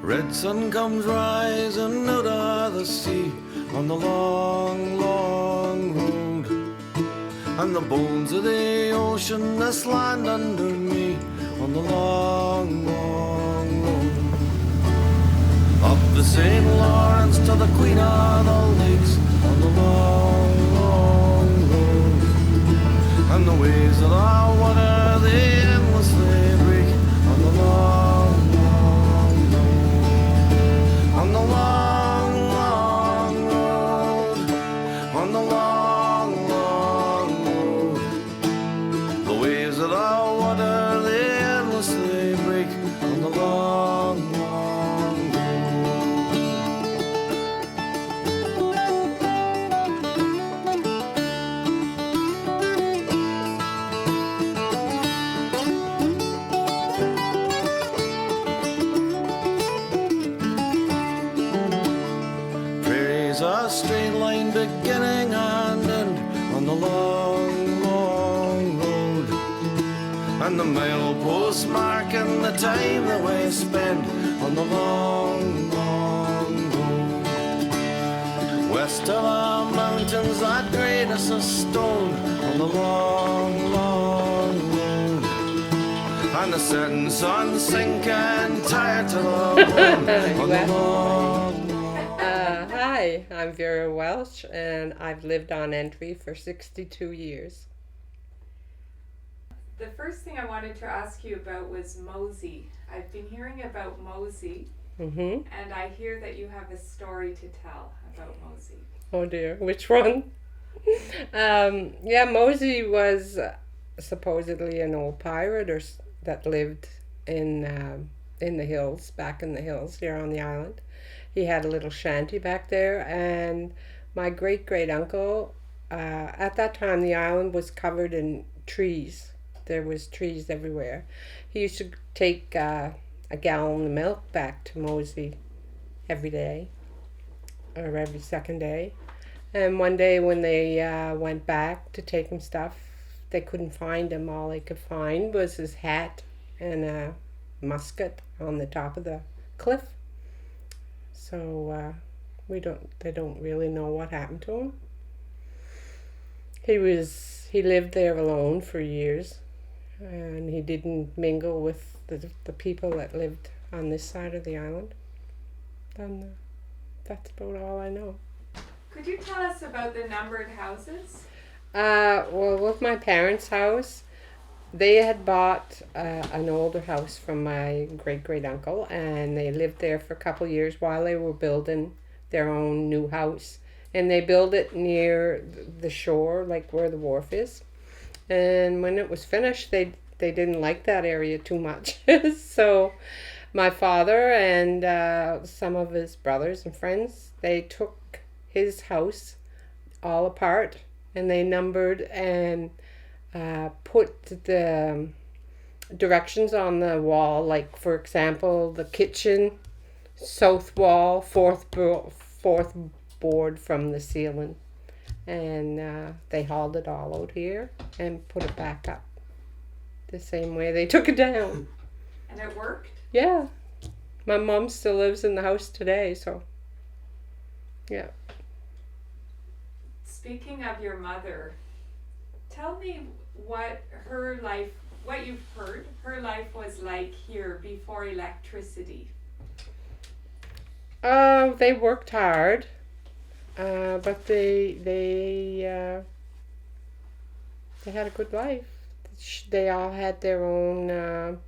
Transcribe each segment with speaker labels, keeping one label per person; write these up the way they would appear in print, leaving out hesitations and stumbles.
Speaker 1: Red sun comes rising out of the sea on the long, long road, and the bones of the ocean that land under me on the long, long road. Up the St. Lawrence to the Queen of the Lakes on the long, long road, and the waves of the water they endlessly break on the long, long road, on the long, long road, on the long, long road. The waves of the water they endlessly break on the long, long road. Prairie's a straight line beginning and end on the long, long road, and the mileposts marking the time that we spend on the long, long road. West of the mountains that grade us a stone on the long, long road, and the setting sun sinking tired to the bone on the long.
Speaker 2: Hi, I'm Vera Welsh, and I've lived on Entry for 62 years.
Speaker 3: The first thing I wanted to ask you about was Mosey. I've been hearing about Mosey,
Speaker 2: Mm-hmm.
Speaker 3: and I hear that you have a story to tell about Mosey.
Speaker 2: Oh dear, which one? Mosey was supposedly an old pirate that lived in the hills, back in the hills here on the island. He had a little shanty back there, and my great-great-uncle, at that time the island was covered in trees. There was trees everywhere. He used to take a gallon of milk back to Mosey every day, or every second day. And one day when they went back to take him stuff, they couldn't find him. All they could find was his hat and a musket on the top of the cliff. So they don't really know what happened to him. He lived there alone for years, and he didn't mingle with the people that lived on this side of the island. And that's about all I know.
Speaker 3: Could you tell us about the numbered houses?
Speaker 2: Well, with my parents' house, they had bought an older house from my great-great-uncle, and they lived there for a couple of years while they were building their own new house. And they built it near the shore, like where the wharf is. And when it was finished, they didn't like that area too much. So my father and some of his brothers and friends, they took his house all apart, and they numbered and put the directions on the wall, like for example the kitchen south wall, fourth board from the ceiling, and they hauled it all out here and put it back up the same way they took it down.
Speaker 3: And it worked?
Speaker 2: Yeah, my mom still lives in the house today, so yeah.
Speaker 3: Speaking of your mother, tell me what you've heard her life was like here before electricity.
Speaker 2: They worked hard, but they had a good life. They all had their own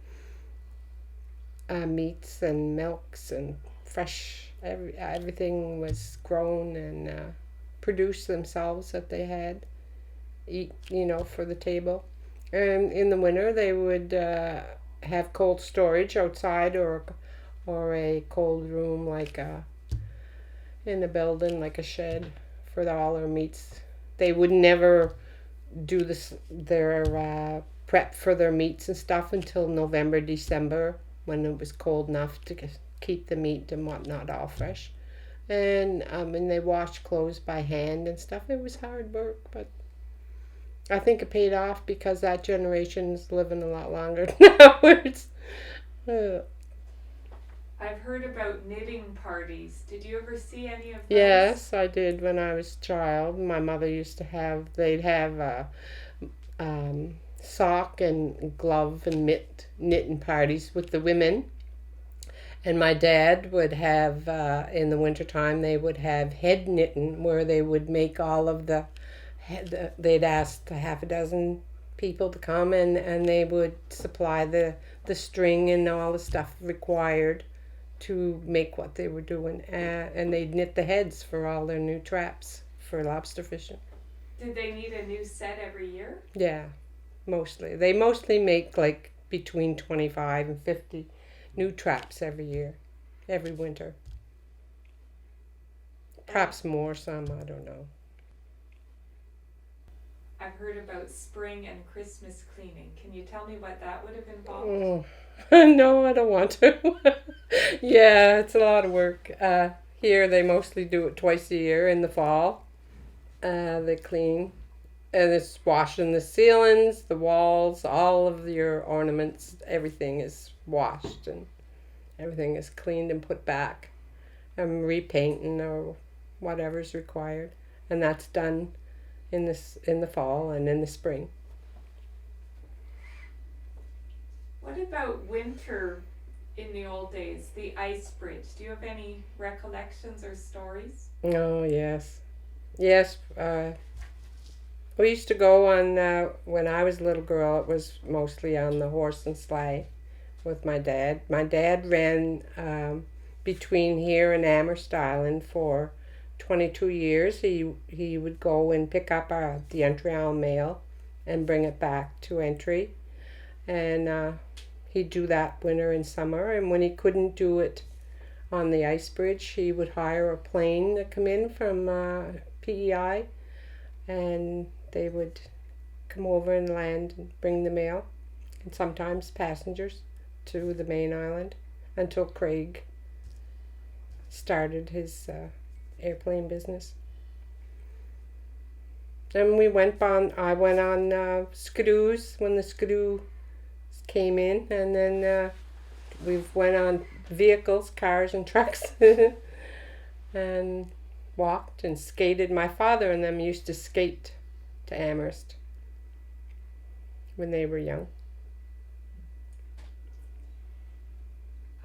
Speaker 2: meats and milks and fresh. Everything was grown and produced themselves that they had eat, for the table. And in the winter they would have cold storage outside, or a cold room like in the building, like a shed for all their meats. They would never do their prep for their meats and stuff until November, December, when it was cold enough to keep the meat and whatnot all fresh. And they washed clothes by hand and stuff. It was hard work, but I think it paid off because that generation's living a lot longer than ours.
Speaker 3: I've heard about knitting parties. Did you ever see any of those?
Speaker 2: Yes, I did when I was a child. My mother used to have, they'd have sock and glove and knitting parties with the women. And my dad would have, in the wintertime, they would have head knitting where they would make all of they'd ask half a dozen people to come and they would supply the string and all the stuff required to make what they were doing. And they'd knit the heads for all their new traps for lobster fishing.
Speaker 3: Did they need a new set every year?
Speaker 2: Yeah, mostly. They mostly make like between 25 and 50 new traps every year, every winter. Perhaps more, some, I don't know.
Speaker 3: I've heard about spring and Christmas cleaning. Can you tell me what that would have involved?
Speaker 2: Oh. No, I don't want to. Yeah, it's a lot of work. Here they mostly do it twice a year in the fall. They clean. And it's washing the ceilings, the walls, all of your ornaments. Everything is washed and everything is cleaned and put back. And repainting or whatever's required. And that's done in the fall and in the spring.
Speaker 3: What about winter in the old days, the ice bridge? Do you have any recollections or stories?
Speaker 2: Oh, yes. Yes, we used to go on, when I was a little girl, it was mostly on the horse and sleigh with my dad. My dad ran between here and Amherst Island for 22 years. He would go and pick up the Entry Island mail and bring it back to Entry. And he'd do that winter and summer. And when he couldn't do it on the ice bridge, he would hire a plane to come in from PEI, and they would come over and land and bring the mail, and sometimes passengers, to the main island until Craig started his airplane business. Then I went on skidoos when the skidoo came in, and then we went on vehicles, cars and trucks, and walked and skated. My father and them used to skate to Amherst when they were young.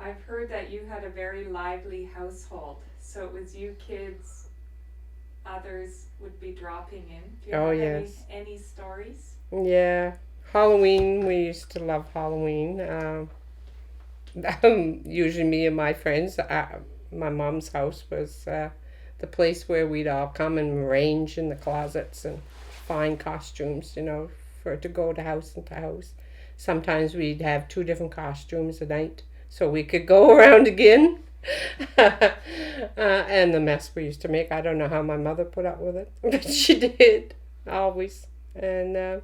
Speaker 3: I've heard that you had a very lively household. So it was you kids, others would be dropping in. Do you have
Speaker 2: yes.
Speaker 3: any stories?
Speaker 2: Yeah. Halloween, we used to love Halloween. Usually me and my friends, my mom's house was the place where we'd all come and arrange in the closets and find costumes, to go to house into house. Sometimes we'd have 2 different costumes a night so we could go around again. And the mess we used to make, I don't know how my mother put up with it, but she did, always. And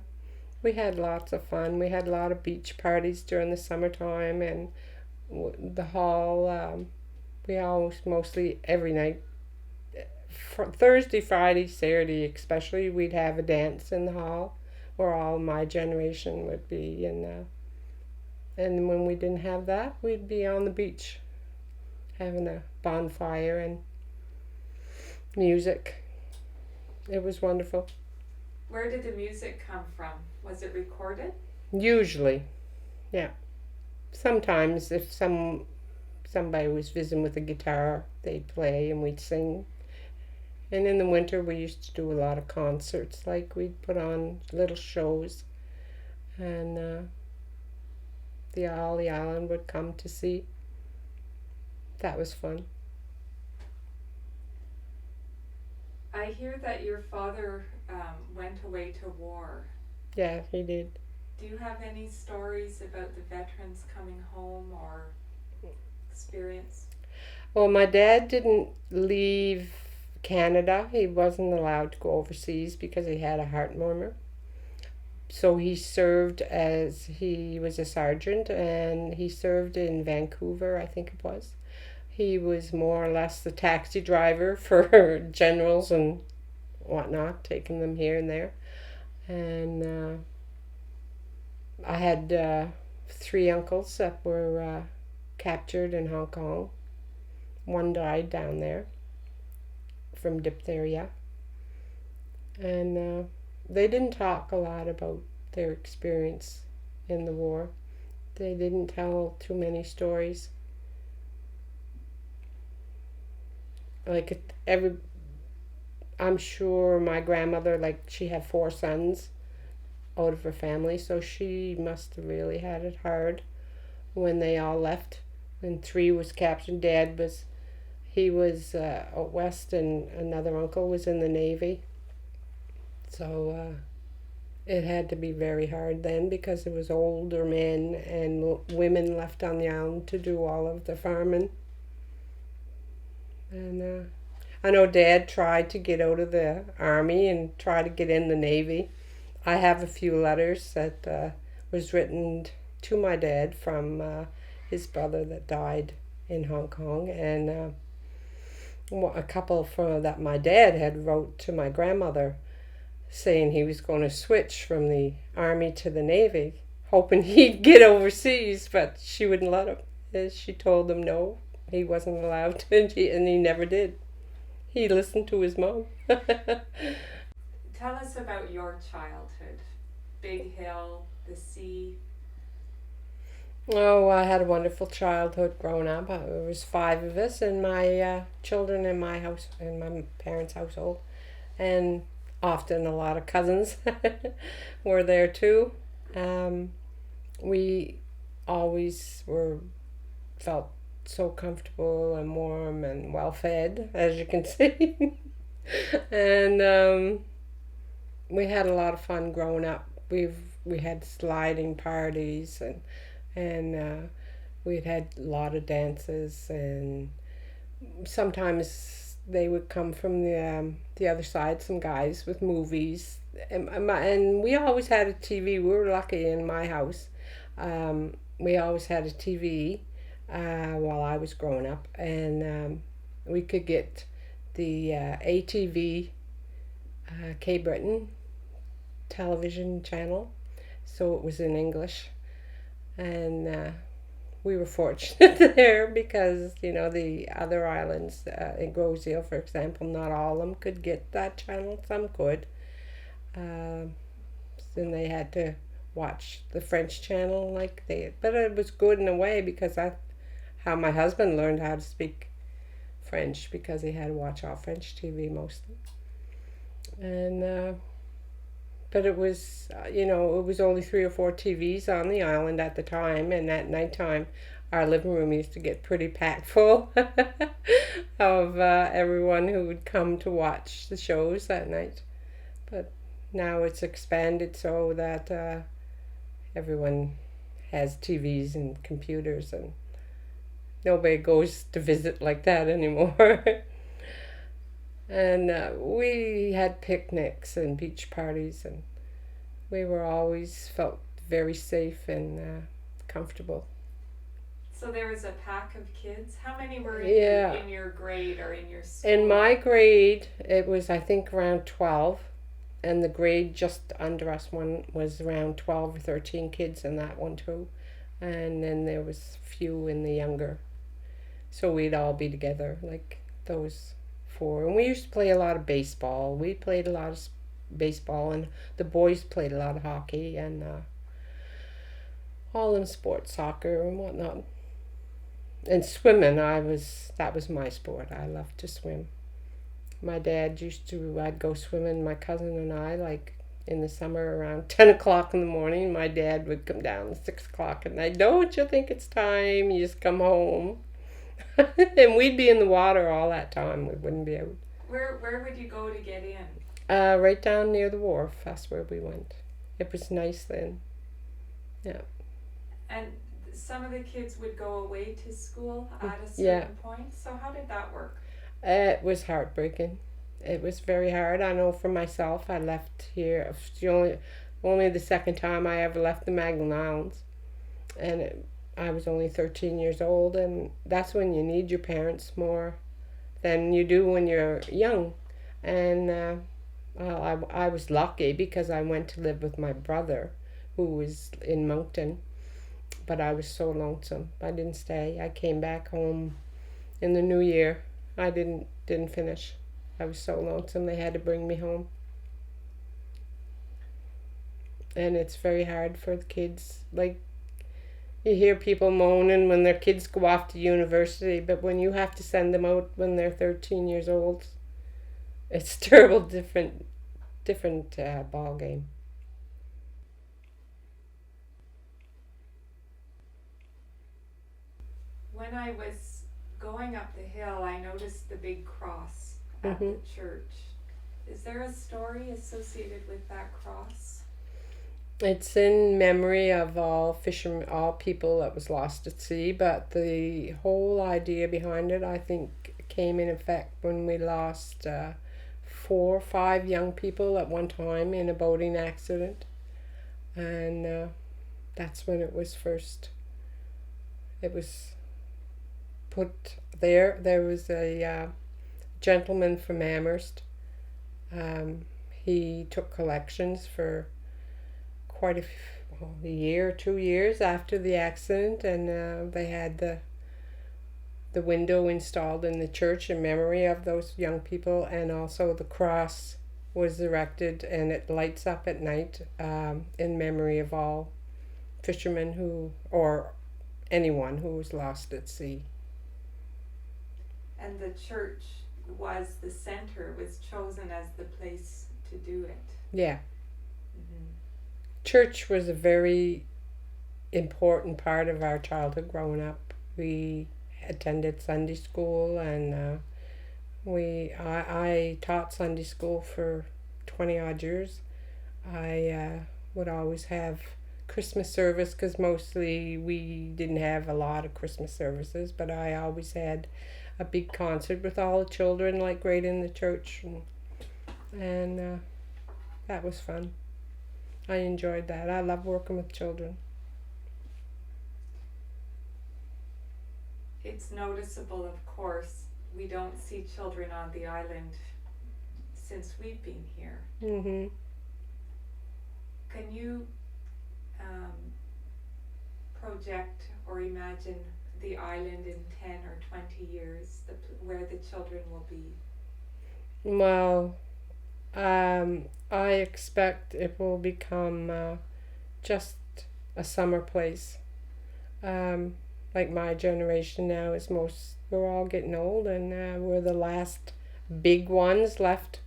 Speaker 2: we had lots of fun. We had a lot of beach parties during the summertime, and the hall, we almost mostly every night, Thursday, Friday, Saturday especially, we'd have a dance in the hall where all my generation would be. And when we didn't have that, we'd be on the beach having a bonfire and music. It was wonderful.
Speaker 3: Where did the music come from? Was it recorded?
Speaker 2: Usually, yeah. Sometimes if somebody was visiting with a guitar, they'd play and we'd sing. And in the winter we used to do a lot of concerts, like we'd put on little shows, and all the island would come to see. That was fun.
Speaker 3: I hear that your father went away to war.
Speaker 2: Yeah, he did.
Speaker 3: Do you have any stories about the veterans coming home or experience?
Speaker 2: Well, my dad didn't leave Canada. He wasn't allowed to go overseas because he had a heart murmur. So he served he was a sergeant, and he served in Vancouver, I think it was. He was more or less the taxi driver for generals and whatnot, taking them here and there. And I had 3 uncles that were captured in Hong Kong. One died down there from diphtheria. And they didn't talk a lot about their experience in the war. They didn't tell too many stories. Like I'm sure my grandmother, like, she had 4 sons out of her family, so she must have really had it hard when they all left. And 3 was captured. He was out west, and another uncle was in the Navy. So it had to be very hard then, because it was older men and women left on the island to do all of the farming. And I know Dad tried to get out of the army and try to get in the Navy. I have a few letters that was written to my dad from his brother that died in Hong Kong, and a couple that my dad had wrote to my grandmother saying he was going to switch from the army to the Navy, hoping he'd get overseas, but she wouldn't let him. She told him no, he wasn't allowed to, and he never did. He listened to his mom.
Speaker 3: Tell us about your childhood. Big Hill, the sea.
Speaker 2: Oh, I had a wonderful childhood growing up. There was 5 of us, and my children in my house, in my parents' household, and often a lot of cousins were there too. We always felt so comfortable and warm and well fed, as you can see. And we had a lot of fun growing up. We had sliding parties, and we'd had a lot of dances, and sometimes they would come from the other side, some guys with movies, and we always had a TV. We were lucky in my house. We always had a TV while I was growing up, and we could get the ATV, Cape Breton television channel, so it was in English, and we were fortunate there, because the other islands, in Grosio, for example, not all of them could get that channel. Some could. Then they had to watch the French channel, but it was good in a way, because that's how my husband learned how to speak French, because he had to watch all French TV mostly. And but it was, it was only 3 or 4 TVs on the island at the time, and at nighttime our living room used to get pretty packed full of everyone who would come to watch the shows that night. But now it's expanded so that everyone has TVs and computers, and nobody goes to visit like that anymore. And we had picnics and beach parties, and we were always felt very safe and comfortable.
Speaker 3: So there was a pack of kids. How many were in your grade or in your school?
Speaker 2: In my grade, it was, I think, around 12, and the grade just under us one was around 12 or 13 kids in that one too, and then there was a few in the younger. So we'd all be together, like those 4. And we used to play a lot of baseball. We played a lot of baseball, and the boys played a lot of hockey and all in sports, soccer and whatnot. And swimming, that was my sport. I loved to swim. My dad I'd go swimming, my cousin and I, like in the summer around 10 o'clock in the morning. My dad would come down at 6 o'clock at night. Don't you think it's time? You just come home. And we'd be in the water all that time. We wouldn't be out.
Speaker 3: Where would you go to get in?
Speaker 2: Right down near the wharf. That's where we went. It was nice then. Yeah.
Speaker 3: And some of the kids would go away to school at a certain point. So how did that work?
Speaker 2: It was heartbreaking. It was very hard. I know for myself, I left here. It's only the second time I ever left the Magdalen Islands. And I was only 13 years old, and that's when you need your parents more than you do when you're young. And I was lucky, because I went to live with my brother, who was in Moncton. but I was so lonesome. I didn't stay. I came back home in the new year. I didn't finish. I was so lonesome they had to bring me home. And it's very hard for the kids. Like, you hear people moaning when their kids go off to university, but when you have to send them out when they're 13 years old, it's a terrible different ball game.
Speaker 3: When I was going up the hill, I noticed the big cross at the church. Is there a story associated with that cross?
Speaker 2: It's in memory of all fishermen, all people that was lost at sea, but the whole idea behind it, I think, came in effect when we lost 4 or 5 young people at one time in a boating accident. And that's when it was put there. There was a gentleman from Amherst. He took collections for quite a year or 2 years after the accident, and they had the window installed in the church in memory of those young people, and also the cross was erected, and it lights up at night in memory of all fishermen or anyone who was lost at sea.
Speaker 3: And the church was the center, was chosen as the place to do it.
Speaker 2: Yeah. Church was a very important part of our childhood growing up. We attended Sunday school, and I taught Sunday school for 20 odd years. I would always have Christmas service, because mostly we didn't have a lot of Christmas services, but I always had a big concert with all the children, like right in the church, and that was fun. I enjoyed that. I love working with children.
Speaker 3: It's noticeable, of course, we don't see children on the island since we've been here.
Speaker 2: Mm-hmm.
Speaker 3: Can you project or imagine the island in 10 or 20 years, where the children will be?
Speaker 2: Well, I expect it will become just a summer place. Like my generation now we're all getting old, and we're the last big ones left,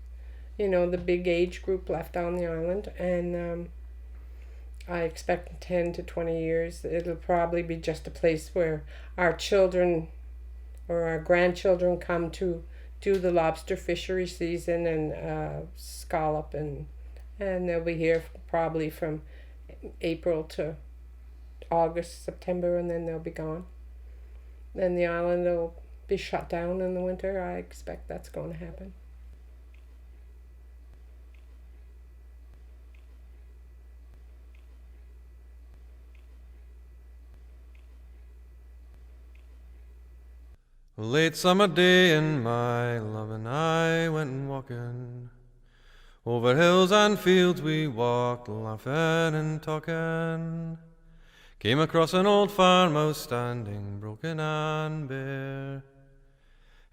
Speaker 2: the big age group left on the island, and I expect in 10 to 20 years it'll probably be just a place where our children or our grandchildren come to do the lobster fishery season and scallop, and they'll be here probably from April to August, September, and then they'll be gone. Then the island will be shut down in the winter. I expect that's going to happen.
Speaker 1: A late summer day and my love and I went walking. Over hills and fields we walked, laughing and talking. Came across an old farmhouse standing broken and bare.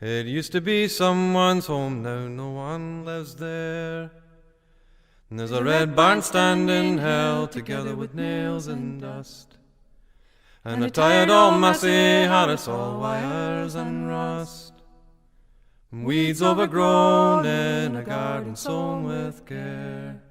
Speaker 1: It used to be someone's home, now no one lives there. And there's a red barn standing held together with nails and dust. And a tired old massy had its all wires and rust. And weeds overgrown in a garden sown with care.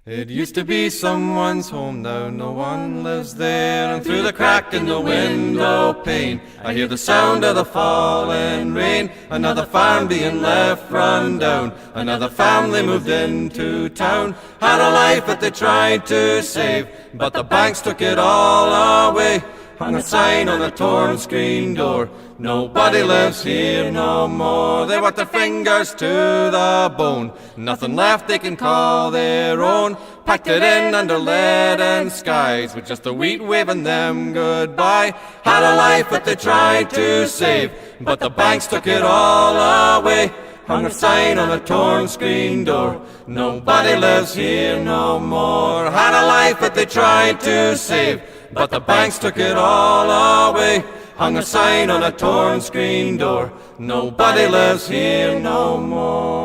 Speaker 1: It used to be someone's home, now no one lives there. And through the crack in the window pane I hear the sound of the falling rain. Another farm being left run down, another family moved into town. Had a life that they tried to save, but the banks took it all away. Hung a sign on a torn screen door, nobody lives here no more. They worked their fingers to the bone, nothing left they can call their own. Packed it in under leaden skies, with just the wheat waving them goodbye. Had a life that they tried to save, but the banks took it all away. Hung a sign on a torn screen door, nobody lives here no more. Had a life that they tried to save, but the banks took it all away. Hung a sign on a torn screen door, nobody lives here no more.